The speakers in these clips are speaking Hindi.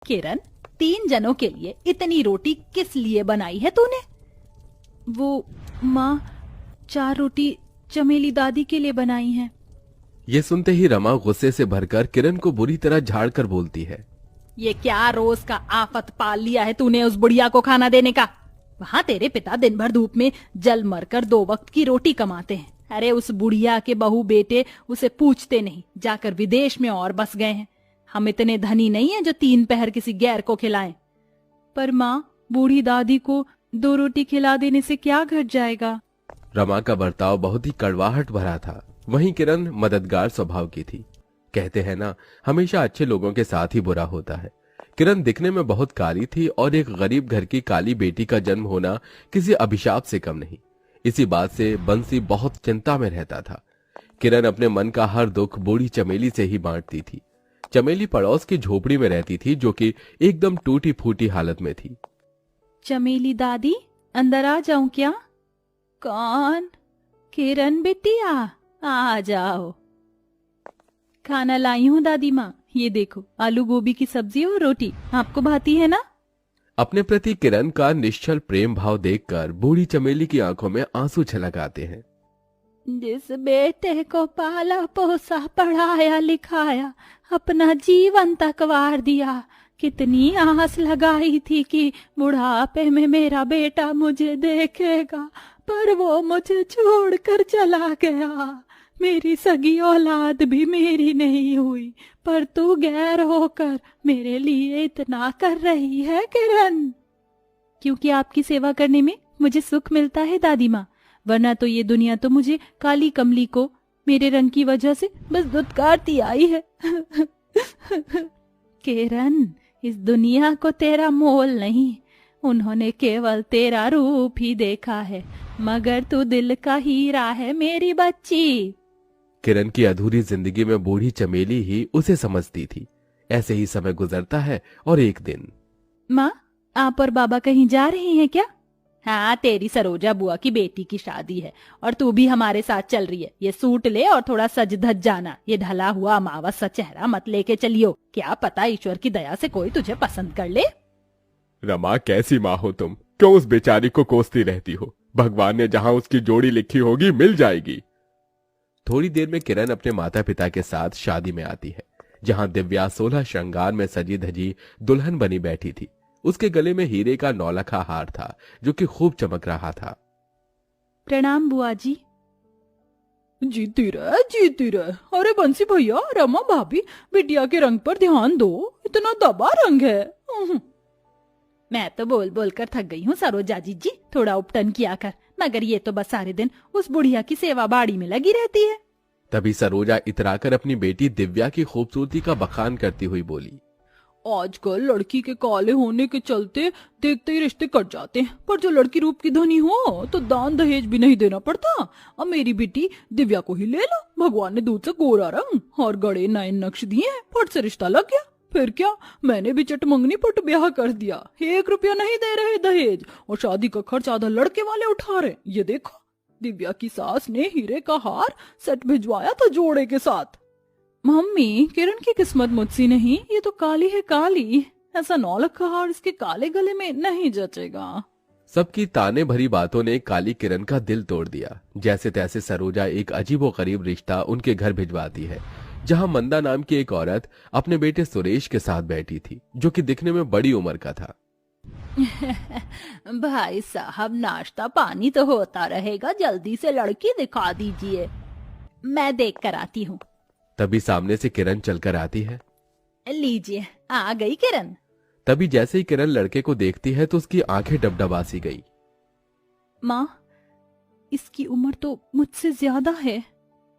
किरण, 3 जनों के लिए इतनी रोटी किस लिए बनाई है तूने? वो माँ, 4 रोटी चमेली दादी के लिए बनाई हैं। ये सुनते ही रमा गुस्से से भरकर किरण को बुरी तरह झाड़ कर बोलती है। ये क्या रोज का आफत पाल लिया है तूने उस बुढ़िया को खाना देने का? वहाँ तेरे पिता दिन भर धूप में जल मरकर 2 वक्त की रोटी कमाते हैं। अरे उस बुढ़िया के बहू बेटे उसे पूछते नहीं, जाकर विदेश में और बस गए हैं। हम इतने धनी नहीं हैं जो 3 पहर किसी गैर को खिलाएं। पर माँ, बूढ़ी दादी को 2 रोटी खिला देने से क्या घट जाएगा? रमा का बर्ताव बहुत ही कड़वाहट भरा था। वहीं किरण मददगार स्वभाव की थी। कहते हैं ना, हमेशा अच्छे लोगों के साथ ही बुरा होता है। किरण दिखने में बहुत काली थी और एक गरीब घर की काली बेटी का जन्म होना किसी अभिशाप से कम नहीं। इसी बात से बंसी बहुत चिंता में रहता था। किरण अपने मन का हर दुख बूढ़ी चमेली से ही बांटती थी। चमेली पड़ोस की झोपड़ी में रहती थी, जो कि एकदम टूटी फूटी हालत में थी। चमेली दादी, अंदर आ जाऊं क्या? कौन? किरण बिटिया, आ जाओ। खाना लाई हूँ दादी माँ, ये देखो, आलू गोभी की सब्जी और रोटी। आपको भाती है ना? अपने प्रति किरण का निश्चल प्रेम भाव देखकर बूढ़ी चमेली की आंखों में आंसू छलक आते हैं। जिस बेटे को पाला पोसा पढ़ाया लिखाया, अपना जीवन तक वार दिया, कितनी आस लगाई थी कि बुढ़ापे में मेरा बेटा मुझे देखेगा, पर वो मुझे छोड़कर चला गया। मेरी सगी औलाद भी मेरी नहीं हुई, पर तू गैर होकर मेरे लिए इतना कर रही है किरण। क्योंकि आपकी सेवा करने में मुझे सुख मिलता है दादी माँ, वरना तो ये दुनिया तो मुझे काली कमली को मेरे रंग की वजह से बस दुत्कारती आई है। किरण, इस दुनिया को तेरा मोल नहीं, उन्होंने केवल तेरा रूप ही देखा है, मगर तू दिल का हीरा है मेरी बच्ची। किरण की अधूरी जिंदगी में बूढ़ी चमेली ही उसे समझती थी। ऐसे ही समय गुजरता है और एक दिन। माँ, आप और बाबा कहीं जा रहे हैं क्या? हाँ, तेरी सरोजा बुआ की बेटी की शादी है और तू भी हमारे साथ चल रही है। ये सूट ले और थोड़ा सज धज जाना। ये ढला हुआ अमावस सा चेहरा मत लेके चलियो, क्या पता ईश्वर की दया से कोई तुझे पसंद कर ले। रमा, कैसी माँ हो तुम? क्यों उस बेचारी को कोसती रहती हो? भगवान ने जहाँ उसकी जोड़ी लिखी होगी मिल जाएगी। थोड़ी देर में किरण अपने माता पिता के साथ शादी में आती है, जहाँ दिव्या 16 श्रृंगार में सजी धजी दुल्हन बनी बैठी थी। उसके गले में हीरे का 9 लखा हार था, जो कि खूब चमक रहा था। प्रणाम बुआ जी। जीती रह, जीती रह। अरे बंसी भैया, रमा भाभी, बिटिया के रंग पर ध्यान दो, इतना दबा रंग है। मैं तो बोल बोल कर थक गई हूँ सरोजा जी, थोड़ा उपटन किया कर। मगर ये तो बस सारे दिन उस बुढ़िया की सेवा बाड़ी में लगी रहती है। तभी सरोजा इतराकर अपनी बेटी दिव्या की खूबसूरती का बखान करती हुई बोली, आजकल लड़की के काले होने के चलते देखते ही रिश्ते कट जाते हैं, पर जो लड़की रूप की धनी हो तो दान दहेज भी नहीं देना पड़ता। अब मेरी बेटी दिव्या को ही ले लो, भगवान ने दूध से गोरा रंग और गड़े नए नक्श दिए हैं, फट से रिश्ता लग गया। फिर क्या, मैंने भी चट मंगनी पट ब्याह कर दिया। 1 रुपया नहीं दे रहे दहेज, और शादी का खर्च आधा लड़के वाले उठा रहे। ये देखो, दिव्या की सास ने हीरे का हार सेट भिजवाया था जोड़े के साथ। मम्मी, किरण की किस्मत मुझसी नहीं, ये तो काली है काली। ऐसा 9 लाख का हार इसके काले गले में नहीं जचेगा। सबकी ताने भरी बातों ने काली किरण का दिल तोड़ दिया। जैसे तैसे सरोजा एक अजीबोगरीब रिश्ता उनके घर भिजवाती है, जहां मंदा नाम की एक औरत अपने बेटे सुरेश के साथ बैठी थी, जो कि दिखने में बड़ी उम्र का था। भाई साहब, नाश्ता पानी तो होता रहेगा, जल्दी से लड़की दिखा दीजिए, मैं देख कर आती हूँ। तभी सामने से किरण चलकर आती है। लीजिए, आ गई किरण। तभी जैसे ही किरण लड़के को देखती है तो उसकी आंखें डबडबा सी गई। माँ, इसकी उम्र तो मुझसे ज्यादा है।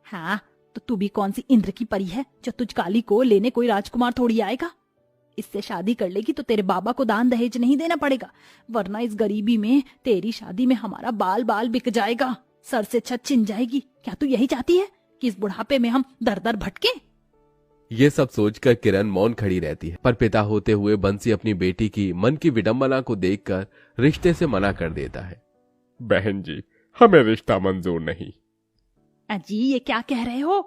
हाँ, तो तू भी कौन सी इंद्र की परी है जो तुझ काली को लेने कोई राजकुमार थोड़ी आएगा। इससे शादी कर लेगी तो तेरे बाबा को दान दहेज नहीं देना पड़ेगा, वरना इस गरीबी में तेरी शादी में हमारा बाल बाल बिक जाएगा, सर से छत छिन जाएगी। क्या तू यही चाहती है कि इस बुढ़ापे में हम दर दर भटके? ये सब सोचकर किरण मौन खड़ी रहती है, पर पिता होते हुए बंसी अपनी बेटी की मन की विडंबना को देखकर रिश्ते से मना कर देता है। बहन जी, हमें रिश्ता मंजूर नहीं। अजी, ये क्या कह रहे हो?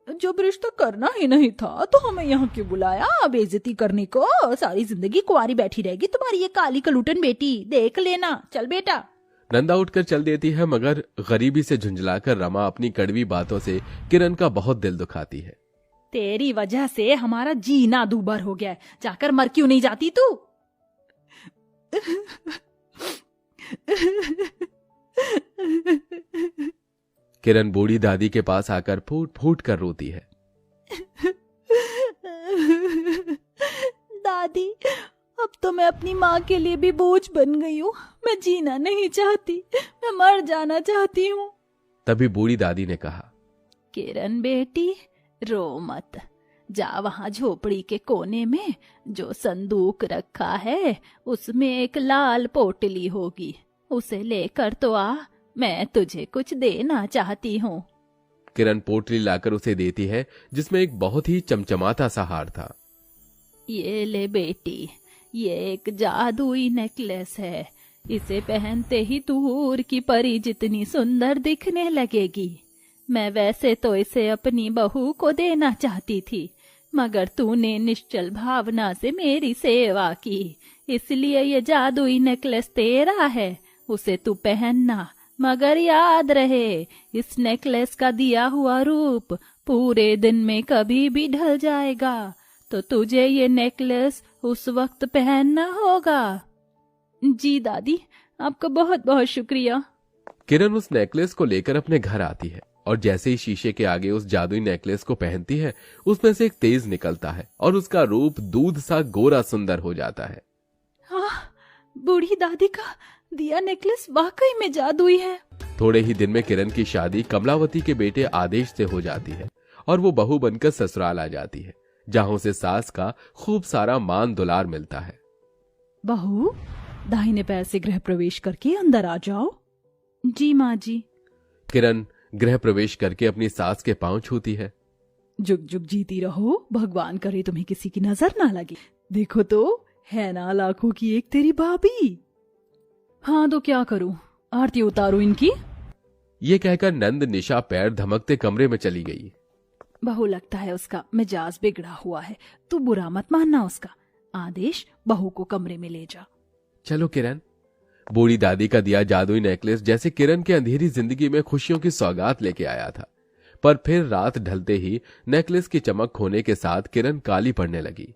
जब रिश्ता करना ही नहीं था तो हमें यहाँ क्यों बुलाया बेइज्जती करने को? सारी जिंदगी कुंवारी बैठी रहेगी तुम्हारी ये काली कलूटन बेटी, देख लेना। चल बेटा। नंदा उठकर चल देती है, मगर गरीबी से झुंझलाकर रमा अपनी कड़वी बातों से किरण का बहुत दिल दुखाती है। तेरी वजह से हमारा जीना दूभर हो गया है, जाकर मर क्यों नहीं जाती तू? किरण बूढ़ी दादी के पास आकर फूट फूट कर रोती है। दादी, अब तो मैं अपनी माँ के लिए भी बोझ बन गई हूँ। मैं जीना नहीं चाहती, मैं मर जाना चाहती हूँ। तभी बूढ़ी दादी ने कहा, किरण बेटी, रो मत। जा वहाँ झोपड़ी के कोने में जो संदूक रखा है उसमें एक लाल पोटली होगी, उसे लेकर तो आ, मैं तुझे कुछ देना चाहती हूँ। किरण पोटली लाकर उसे देती है, जिसमें एक बहुत ही चमचमाता सा हार था। ये ले बेटी, ये एक जादुई नेकलेस है। इसे पहनते ही तू हूर की परी जितनी सुंदर दिखने लगेगी। मैं वैसे तो इसे अपनी बहू को देना चाहती थी, मगर तूने निश्चल भावना से मेरी सेवा की, इसलिए ये जादुई नेकलेस तेरा है। उसे तू पहनना, मगर याद रहे इस नेकलेस का दिया हुआ रूप पूरे दिन में कभी भी ढल जाएगा, तो तुझे ये नेकलेस उस वक्त पहनना होगा। जी दादी, आपका बहुत बहुत शुक्रिया। किरण उस नेकलेस को लेकर अपने घर आती है और जैसे ही शीशे के आगे उस जादुई नेकलेस को पहनती है, उसमें से एक तेज निकलता है और उसका रूप दूध सा गोरा सुंदर हो जाता है। हाँ, बूढ़ी दादी का दिया नेकलेस वाकई में जादुई है। थोड़े ही दिन में किरण की शादी कमलावती के बेटे आदेश से हो जाती है और वो बहू बनकर ससुराल आ जाती है, जहां उसे सास का खूब सारा मान दुलार मिलता है। बहू, दाहिने पैर से गृह प्रवेश करके अंदर आ जाओ। जी माँ जी। किरण गृह प्रवेश करके अपनी सास के पांव छूती है। जुग जुग जीती रहो, भगवान करे तुम्हें किसी की नजर ना लगे। देखो तो है ना लाखों की एक तेरी भाभी। हाँ तो क्या करूं, आरती उतारूं इनकी? ये कहकर नंद निशा पैर धमकते कमरे में चली गई। बहू, लगता है उसका मिजाज बिगड़ा हुआ है, तू बुरा मत मानना उसका। आदेश, बहू को कमरे में ले जा। चलो किरण। बूढ़ी दादी का दिया जादुई नेकलेस जैसे किरण के अंधेरी जिंदगी में खुशियों की सौगात लेके आया था, पर फिर रात ढलते ही नेकलेस की चमक खोने के साथ किरण काली पड़ने लगी।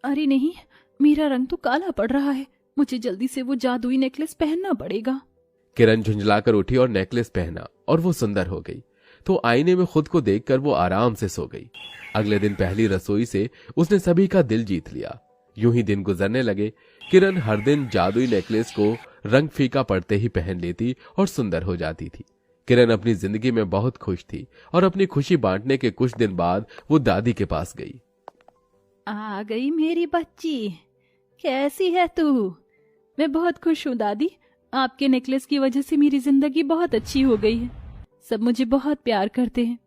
अरे नहीं, मेरा रंग तो काला पड़ रहा है, मुझे जल्दी से वो जादुई नेकलेस पहनना पड़ेगा। किरण झुंझलाकर उठी और नेकलेस पहना और वो सुंदर हो गई, तो आईने में खुद को देखकर वो आराम से सो गई। अगले दिन पहली रसोई से उसने सभी का दिल जीत लिया। यूं ही दिन गुजरने लगे। किरण हर दिन जादुई नेकलेस को रंग फीका पड़ते ही पहन लेती और सुंदर हो जाती थी। किरण अपनी जिंदगी में बहुत खुश थी और अपनी खुशी बांटने के कुछ दिन बाद वो दादी के पास गई। आ गई मेरी बच्ची, कैसी है तू? मैं बहुत खुश हूँ दादी, आपके नेकलेस की वजह से मेरी जिंदगी बहुत अच्छी हो गई है। सब मुझे बहुत प्यार करते हैं।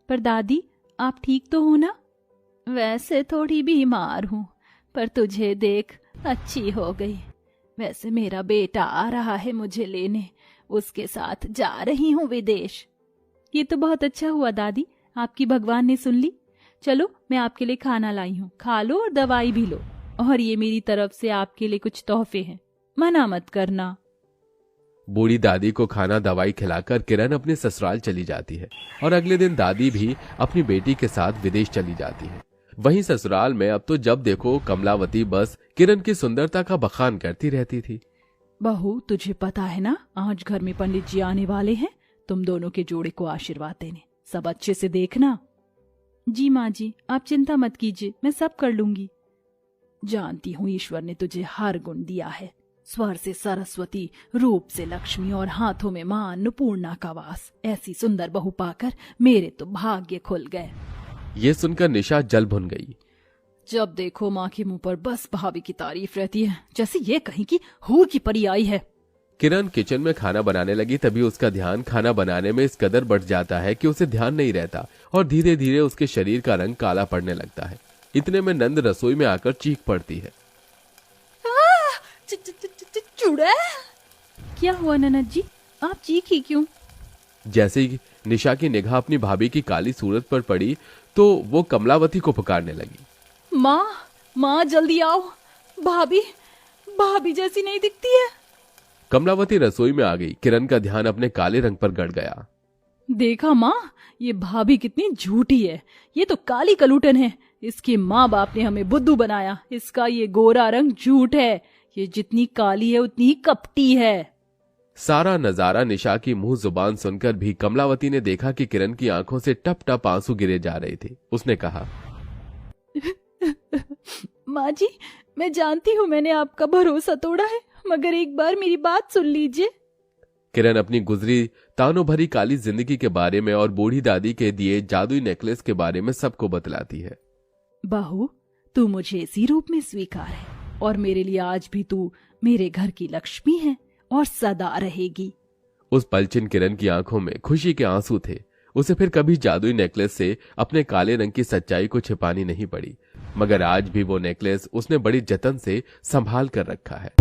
पर दादी, आप ठीक तो हो ना? वैसे थोड़ी बीमार हूँ, पर तुझे देख अच्छी हो गई। वैसे मेरा बेटा आ रहा है मुझे लेने, उसके साथ जा रही हूँ विदेश। ये तो बहुत अच्छा हुआ दादी, आपकी भगवान ने सुन ली। चलो, मैं आपके लिए खाना लाई हूँ, खा लो और दवाई भी लो। और ये मेरी तरफ से आपके लिए कुछ तोहफे हैं, मना मत करना। बूढ़ी दादी को खाना दवाई खिलाकर किरण अपने ससुराल चली जाती है और अगले दिन दादी भी अपनी बेटी के साथ विदेश चली जाती है। वहीं ससुराल में अब तो जब देखो कमलावती बस किरण की सुंदरता का बखान करती रहती थी। बहू, तुझे पता है ना, आज घर में पंडित जी आने वाले हैं, तुम दोनों के जोड़े को आशीर्वाद देने। सब अच्छे से देखना। जी माँ जी, आप चिंता मत कीजिए, मैं सब कर लूंगी। जानती हूँ ईश्वर ने तुझे हर गुण दिया है, स्वर से सरस्वती, रूप से लक्ष्मी और हाथों में मां अन्नपूर्णा का वास। ऐसी सुंदर बहू पाकर मेरे तो भाग्य खुल गए। ये सुनकर निशा जल भुन गई। जब देखो माँ के मुंह पर बस भाभी की तारीफ रहती है, जैसे ये कहीं की हूर की परी आई है। किरण किचन में खाना बनाने लगी, तभी उसका ध्यान खाना बनाने में इस कदर बढ़ जाता है कि उसे ध्यान नहीं रहता और धीरे धीरे उसके शरीर का रंग काला पड़ने लगता है। इतने में नंद रसोई में आकर चीख पड़ती है। चूड़ा! क्या हुआ ननद जी, आप चीखी क्यों? जैसे ही निशा की निगाह अपनी भाभी की काली सूरत पर पड़ी तो वो कमलावती को पुकारने लगी। माँ, माँ जल्दी आओ, भाभी भाभी जैसी नहीं दिखती है। कमलावती रसोई में आ गई। किरण का ध्यान अपने काले रंग पर गड़ गया। देखा माँ, ये भाभी कितनी झूठी है। ये तो काली कलूटन है। इसके माँ बाप ने हमें बुद्धू बनाया। इसका ये गोरा रंग झूठ है। ये जितनी काली है उतनी ही कपटी है। सारा नजारा निशा की मुंह जुबान सुनकर भी कमलावती ने देखा कि किरण की आंखों से टप टप आंसू गिरे जा रहे थे। उसने कहा, माँ जी, मैं जानती हूँ मैंने आपका भरोसा तोड़ा है, मगर एक बार मेरी बात सुन लीजिए। किरण अपनी गुजरी तानों भरी काली जिंदगी के बारे में और बूढ़ी दादी के दिए जादुई नेकलेस के बारे में सबको बतलाती है। बहू, तू मुझे इसी रूप में स्वीकार है और मेरे लिए आज भी तू मेरे घर की लक्ष्मी है और सदा रहेगी। उस पलचिन किरण की आंखों में खुशी के आंसू थे। उसे फिर कभी जादुई नेकलेस से अपने काले रंग की सच्चाई को छिपानी नहीं पड़ी, मगर आज भी वो नेकलेस उसने बड़ी जतन से संभाल कर रखा है।